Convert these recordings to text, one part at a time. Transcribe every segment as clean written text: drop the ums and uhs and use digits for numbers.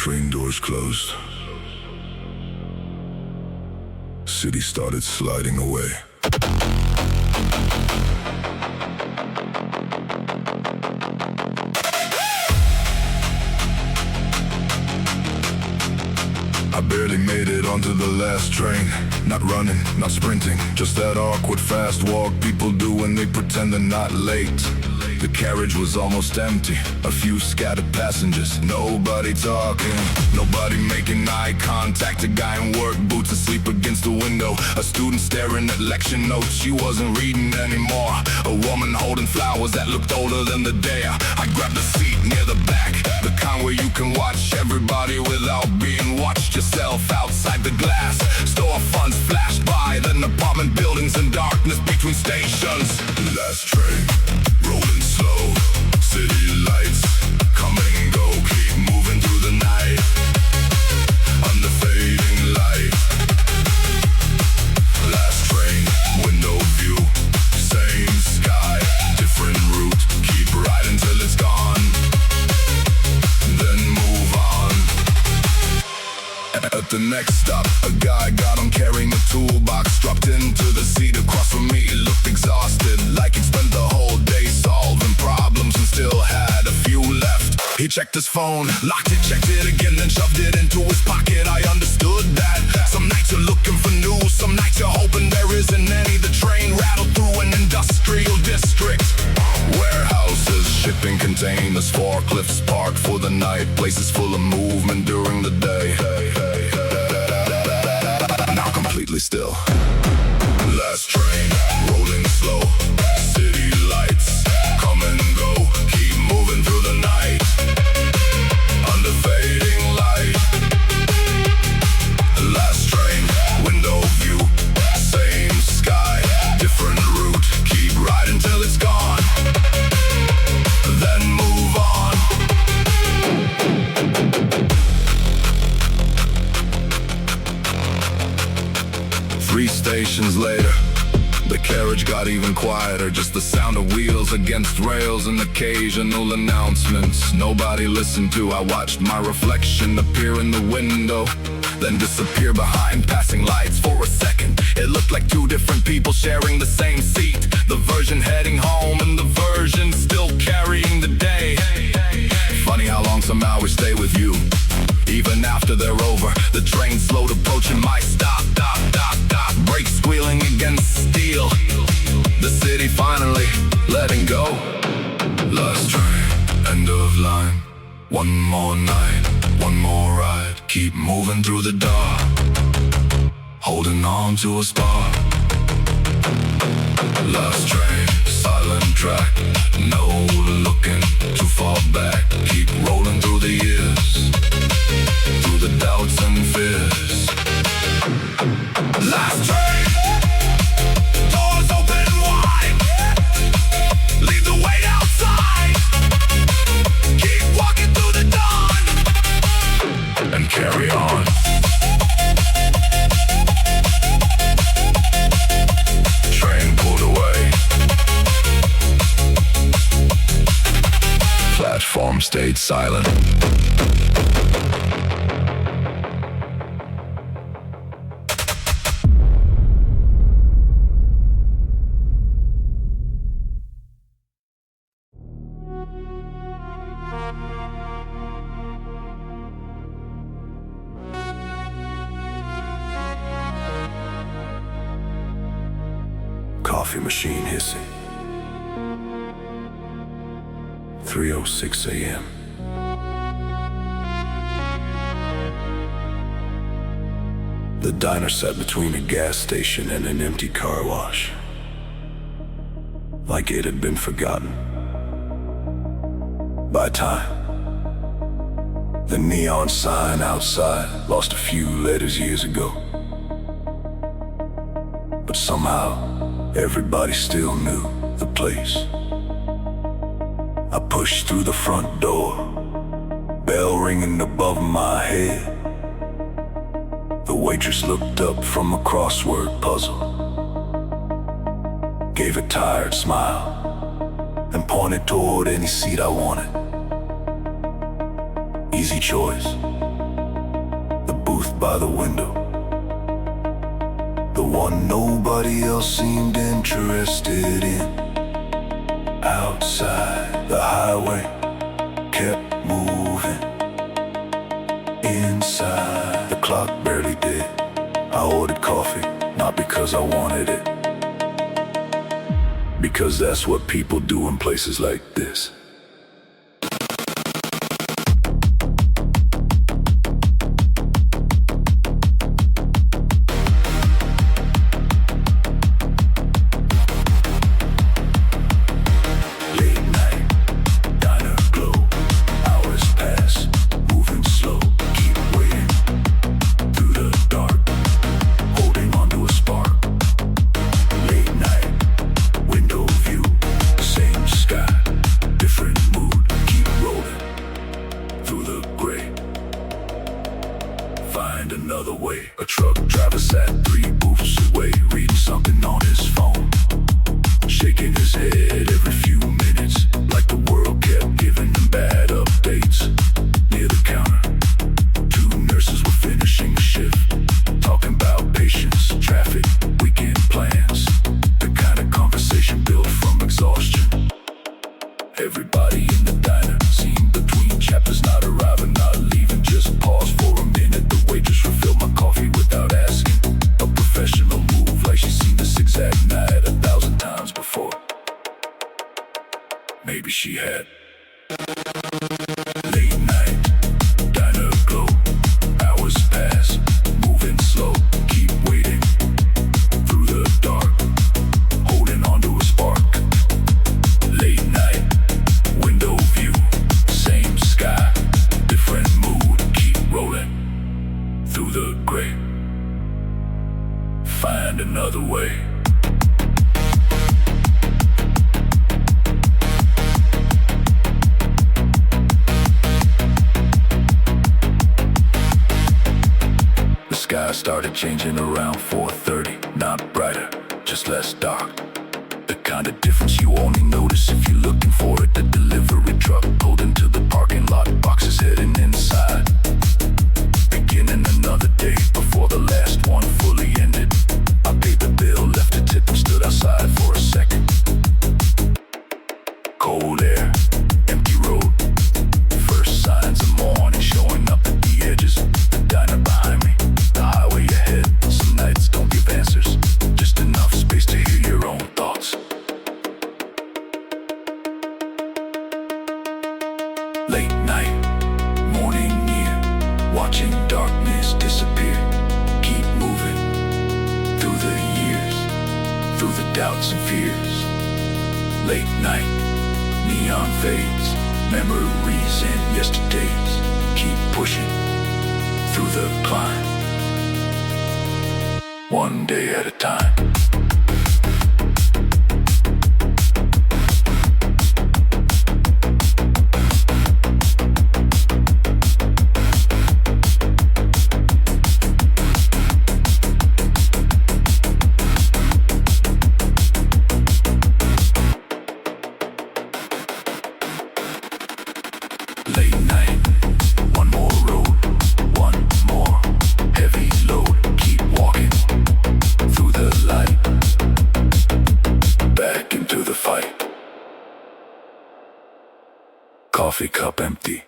train doors closed, city started sliding away. I barely made it onto the last train. Not running, not sprinting, just that awkward fast walk people do when they pretend they're not late. The carriage was almost empty, a few scattered passengers, nobody talking, nobody making eye contact. A guy in work boots asleep against the window, a student staring at lecture notes she wasn't reading anymore, a woman holding flowers that looked older than the day. I grabbed a seat near the back, the kind where you can watch everybody without being watched yourself. Outside the glass, storefronts flashed by, then apartment buildings and darkness between stations. Last train, rolling slow, city lights, come and go, keep moving through the night, under fading light. Last train, window view, same sky, different route, keep riding till it's gone, then move on. At the next stop, a guy got on carrying a toolbox, dropped into the seat across from me. He looked exhausted, like he'd spent the whole day solving problems and still had a few left. He checked his phone, locked it, checked it again, then shoved it into his pocket. I understood that some nights you're looking for news, some nights you're hoping there isn't any. The train rattled through an industrial district, warehouses, shipping containers, forklifts parked for the night, places full of movement during the day. Now completely still. Last train, rolling slow, city lights, come and go, keep moving through the night, under fading light. Last train, window view, same sky, different route, keep riding till it's gone, then move on. 3 stations later, the carriage got even quieter, just the sound of wheels against rails and occasional announcements nobody listened to. I watched my reflection appear in the window, then disappear behind passing lights for a second. It looked like 2 different people sharing the same seat, the version heading home and the version still carrying the day. Funny how long somehow we stay with you, even after they're over. The train slowed approaching my stop, stop, stop, stop, brakes squealing against steel. The city finally letting go. Last train, end of line, one more night, one more ride, keep moving through the dark, holding on to a spark. Last train, silent track, no looking too far back, keep rolling through the years, through the doubts and fears. Last train, doors open wide, leave the weight outside, keep walking through the dawn, and carry on. Train pulled away, platform stayed silent. Coffee machine hissing. 3:06 a.m. The diner sat between a gas station and an empty car wash, like it had been forgotten by time. The neon sign outside lost a few letters years ago, but somehow everybody still knew the place. I pushed through the front door, bell ringing above my head. The waitress looked up from a crossword puzzle, gave a tired smile, and pointed toward any seat I wanted. Easy choice, booth by the window, the one nobody else seemed interested in. Outside, the highway kept moving. Inside, the clock barely did. I ordered coffee, not because I wanted it, because that's what people do in places like this. Another way. A truck driver sat 3 booths away, reading something on his phone, shaking his head every few minutes, like the world kept giving him bad updates. Near the counter, 2 nurses were finishing a shift, talking about patients, traffic, weekend plans, the kind of conversation built from exhaustion. Everybody in the diner seemed between chapters, not arriving, not leaving, just pause for a minute. The waitress refilled my coffee without asking, a professional move like she's seen this exact night 1,000 times before. Maybe she had. Late night, diner glow, hours pass, moving slow, keep waiting, through the dark, holding on to a spark. Late night, window view, same sky, different mood, keep rolling through the gray, find another way. The sky started changing around 4:30, not brighter, just less dark. The kind of difference you only notice if you're looking for it. The delivery truck pulled into the parking lot, boxes heading inside. Beginning another day before the last one fully ended. I paid the bill, left a tip and stood outside for a second. Cold air, empty road, first signs of morning showing up at the edges. The diner behind me, the highway ahead. Some nights don't give answers, just enough space to hear your own thoughts. Late night, morning near, watching darkness disappear. Keep moving through the years, through the doubts and fears. Late night, neon fades, memories and yesterdays. Keep pushing through the climb, one day at a time. Late night, one more road, one more heavy load. Keep walking through the light, back into the fight. Coffee cup empty.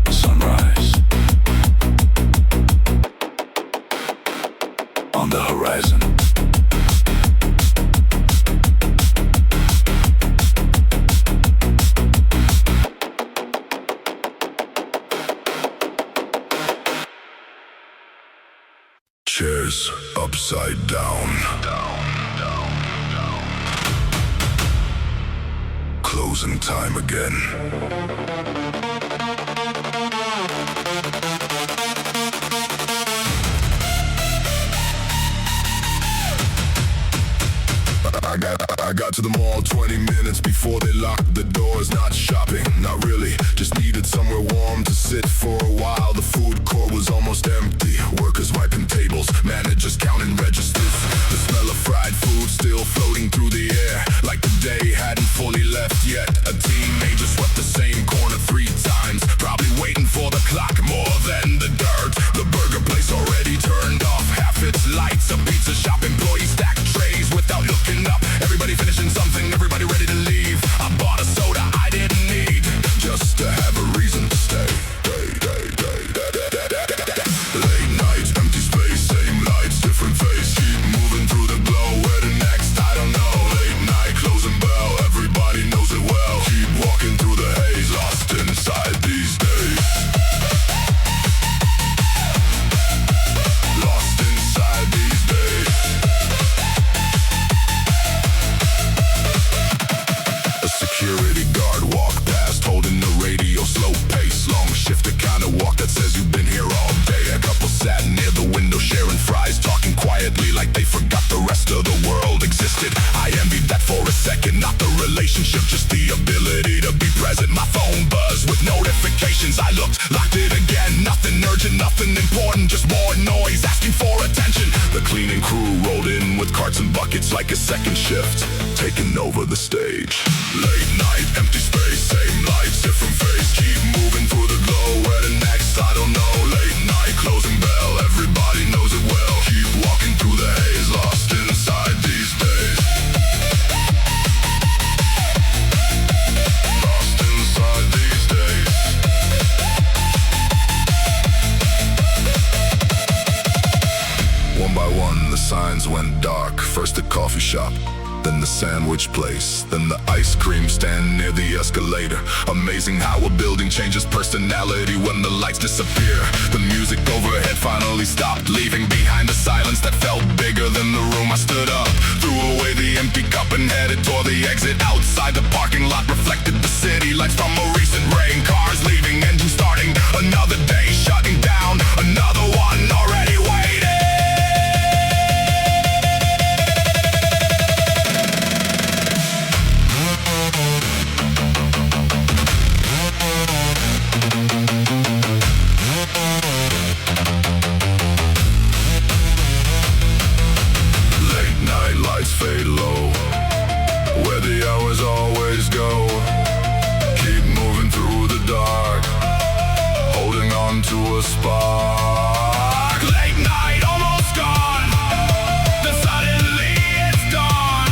Sunrise on the horizon. Chairs upside down. Closing time again. I got to the mall 20 minutes before they locked the doors. Not shopping, not really, just needed somewhere warm to sit for a while. The food court was almost empty, workers wiping tables, managers counting registers. The smell of fried food still floating through the air, like the day hadn't fully left yet. A teenager swept pizza shop. Employees stack trays without looking up. Everybody finishing something, everybody ready to leave. I bought a soda I didn't need, just to have a reason to stay. Late night, empty space, same lights, different face. Keep moving through the glow, where the next, I don't know. Late night, closing bell, everybody knows it well. Keep walking through the haze, lost inside these days. Lost inside these days. A security guard walked past, holding the radio, slow pace, long shift, the kind of walk that says you've been here all day. A couple sat near the window sharing fries, talking quietly like they forgot the rest of the world existed. I envied that for a second, not the relationship, just the ability to be present. My phone buzzed with notifications, I looked, locked it again. Nothing urgent, nothing important, just more noise asking for attention. The cleaning crew rolled in with carts and buckets like a second shift, taking over the stage. Late night, empty space, same lights, different face. Keep moving through the glow, where the next, I don't know. Late night, closing bell, everybody knows it well. Keep walking through the haze, lost inside these days. Lost inside these days. One by one, the signs went dark. First the coffee shop, then the sandwich place, then the ice cream stand near the escalator. Amazing how a building changes personality when the lights disappear. The music overhead finally stopped, leaving behind a silence that felt bigger than the room. I stood up, threw away the empty cup and headed toward the exit. Outside the parking lot reflected the city lights from a recent rain. Cars leaving, engine starting, another day shutting down, another one already waiting. Fade low, where the hours always go. Keep moving through the dark, holding on to a spark. Late night, almost gone, then suddenly it's dawn.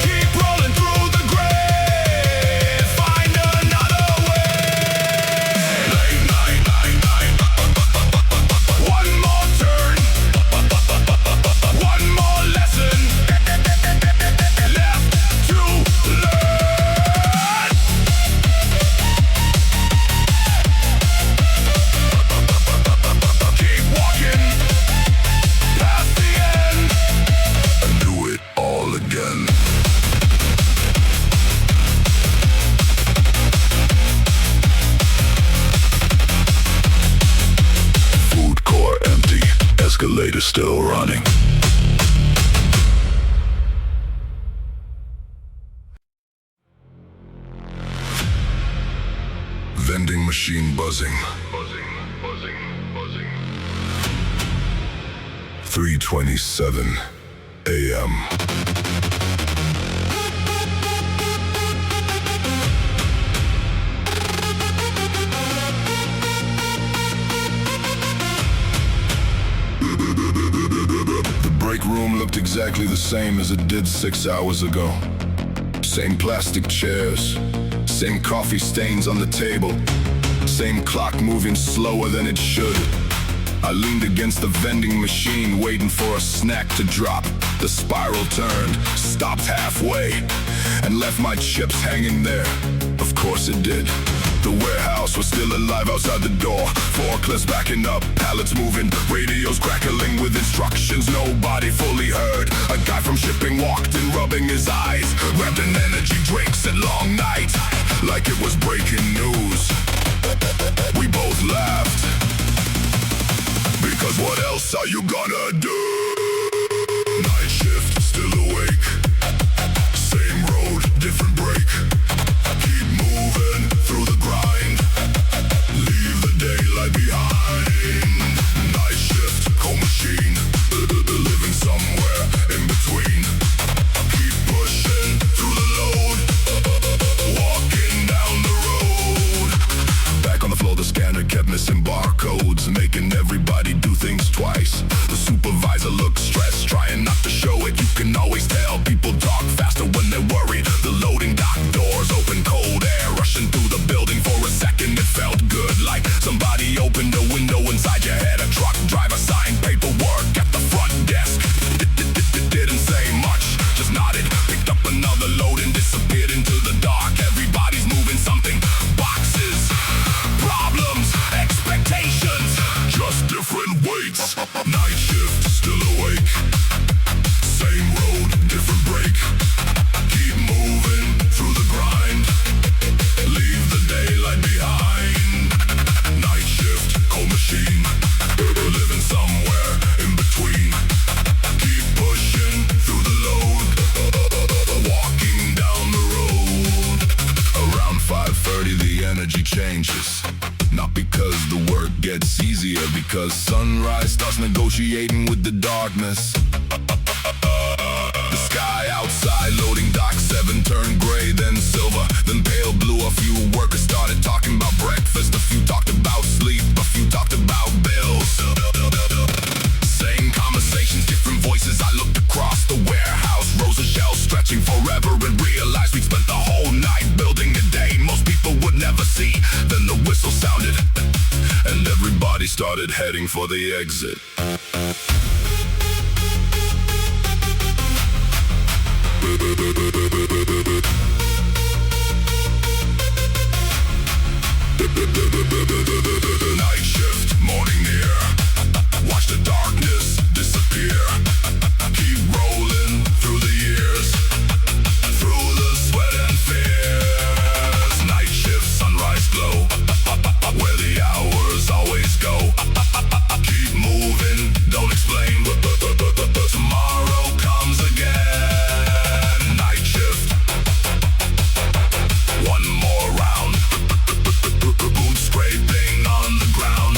Keep rolling through the gray, find another way. Late night, one more turn, one more lesson left to learn. Keep walking past the end and do it all again. Food court empty, escalator still running. Vending machine buzzing. 3:27 a.m. The break room looked exactly the same as it did 6 hours ago. Same plastic chairs, same coffee stains on the table, same clock moving slower than it should. I leaned against the vending machine, waiting for a snack to drop. The spiral turned, stopped halfway, and left my chips hanging there. Of course it did. The warehouse was still alive outside the door. Forklifts backing up, pallets moving, radios crackling with instructions nobody fully heard. A guy from shipping walked in, rubbing his eyes, grabbed an energy drink, said long night, like it was breaking news. We both laughed, because what else are you gonna do? Night shift, still awake, same road, different break. Keep moving through the grind, leave the daylight behind. Night shift, cold machine, living somewhere in between. Keep pushing through the load, walking down the road. Back on the floor, the scanner kept missing barcodes, making everybody do things twice. The supervisor looked trying not to show it. You can always tell people talk faster when they're worried. The loading dock doors open, cold air rushing through the building. For a second it felt good, like somebody opened a window inside your head. A truck driver signed paperwork at the front desk. Didn't say much, just nodded, picked up another load and disappeared into the dark. Everybody's moving something, boxes, problems, expectations, just different weights. Night shift, still awake, same road, different break. Keep moving through the grind, leave the daylight behind. Night shift, cold machine, living somewhere in between. Keep pushing through the load, walking down the road. Around 5:30 the energy changes, not because the work gets easier, because sunrise starts negotiating with the darkness. The sky outside loading dock 7 turned gray, then silver, then pale blue. A few workers started talking about breakfast, a few talked about sleep, a few talked about bills. Same conversations, different voices. I looked across the warehouse, rows of shelves stretching forever, and realized we'd spent the whole night building a day most people would never see. Then the whistle sounded, and everybody started heading for the exit. Night shift, morning near, watch the darkness disappear. Keep rolling through the years, through the sweat and fears. Night shift, sunrise glow, where the hours always go. Keep moving, don't explain, tomorrow comes again. Night shift, one more round, boots scraping on the ground.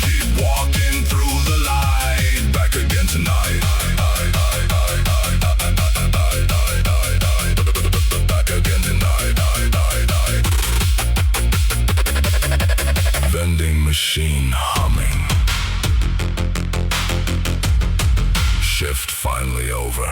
Keep walking through the light, back again tonight. Back again tonight. Vending machine humming. Shift finally over.